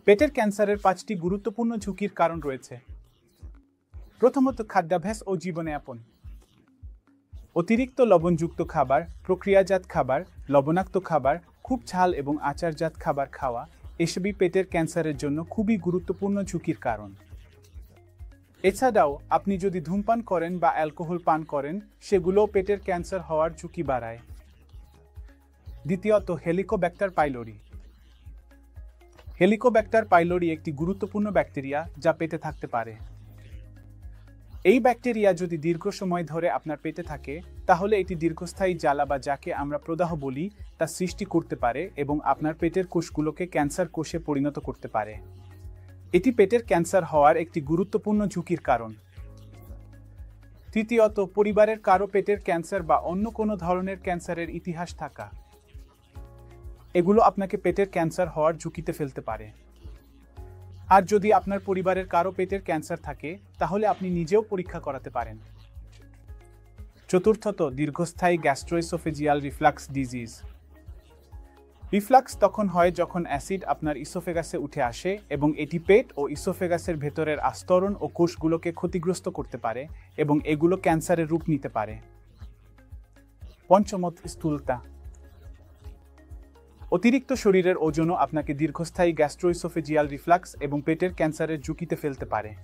পেটের ক্যান্সারের 5টি গুরুত্বপূর্ণ ঝুঁকির কারণ রয়েছে। প্রথমত, খাদ্যাভ্যাস ও জীবনযাপন। অতিরিক্ত লবণযুক্ত খাবার, প্রক্রিয়াজাত খাবার, লবণাক্ত খাবার, খুব ঝাল এবং আচারজাত খাবার খাওয়া এসবই পেটের ক্যান্সারের জন্য খুবই গুরুত্বপূর্ণ ঝুঁকির কারণ। এছাড়াও আপনি যদি ধূমপান করেন বা অ্যালকোহল পান করেন, সেগুলোও পেটের ক্যান্সার হওয়ার ঝুঁকি বাড়ায়। দ্বিতীয়ত, হেলিকোব্যাক্টার পাইলোরি। হেলিকোব্যাক্টার পাইলোরি একটি গুরুত্বপূর্ণ ব্যাকটেরিয়া যা পেটে থাকতে পারে। এই ব্যাকটেরিয়া যদি দীর্ঘ সময় ধরে আপনার পেটে থাকে, তাহলে এটি দীর্ঘস্থায়ী জ্বালা বা যাকে আমরা প্রদাহ বলি তা সৃষ্টি করতে পারে এবং আপনার পেটের কোষগুলোকে ক্যান্সার কোষে পরিণত করতে পারে। এটি পেটের ক্যান্সার হওয়ার একটি গুরুত্বপূর্ণ ঝুঁকির কারণ। তৃতীয়ত, পরিবারের কারো পেটের ক্যান্সার বা অন্য কোনো ধরনের ক্যান্সারের ইতিহাস থাকা। এগুলো আপনাকে পেটের ক্যান্সার হওয়ার ঝুঁকিতে ফেলতে পারে। আর যদি আপনার পরিবারের কারো পেটের ক্যান্সার থাকে, তাহলে আপনি নিজেও পরীক্ষা করাতে পারেন। চতুর্থত, দীর্ঘস্থায়ী গ্যাস্ট্রোইসোফেজিয়াল রিফ্লাক্স ডিজিজ। রিফ্লাক্স তখন হয় যখন অ্যাসিড আপনার ইসোফেগাসে উঠে আসে এবং এটি পেট ও ইসোফেগাসের ভেতরের আস্তরণ ও কোষগুলোকে ক্ষতিগ্রস্ত করতে পারে এবং এগুলো ক্যান্সারের রূপ নিতে পারে। পঞ্চমত, স্থূলতা। অতিরিক্ত শরীরের ওজনও আপনাকে দীর্ঘস্থায়ী গ্যাস্ট্রোইসোফেজিয়াল রিফ্লাক্স এবং পেটের ক্যান্সারের ঝুঁকিতে ফেলতে পারে।